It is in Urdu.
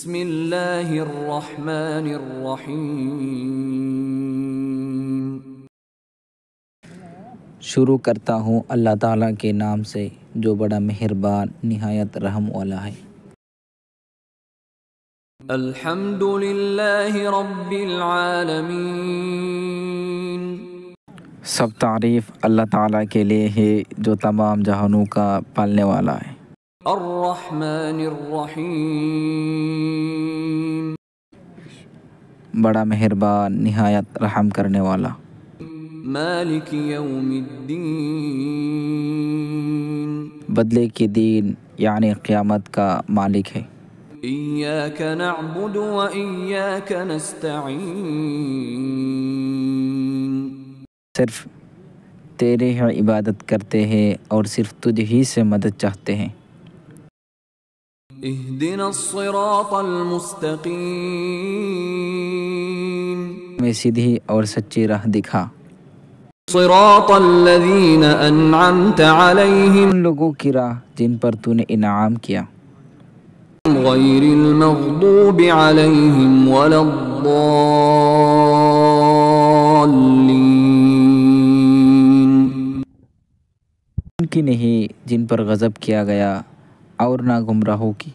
بسم اللہ الرحمن الرحیم۔ شروع کرتا ہوں اللہ تعالیٰ کے نام سے جو بڑا مہربان نہایت رحم والا ہے۔ الحمد للہ رب العالمین۔ سب تعریف اللہ تعالیٰ کے لیے ہے جو تمام جہانوں کا پالنے والا ہے۔ الرحمن الرحیم۔ بڑا مہربان نہایت رحم کرنے والا۔ مالک یوم الدین۔ بدلے کے دن یعنی قیامت کا مالک ہے۔ ایاک نعبد و ایاک نستعین۔ صرف تیرے ہی عبادت کرتے ہیں اور صرف تجھ ہی سے مدد چاہتے ہیں۔ اہدنا الصراط المستقیم۔ میں سیدھی اور سچی راہ دکھا۔ صراط الذین انعمت علیہم ان لوگوں کی راہ جن پر تو نے انعام کیا۔ غیر المغضوب علیہم ولا الضالین۔ ان کی نہیں جن پر غضب کیا گیا اور نہ گمراہوں کی۔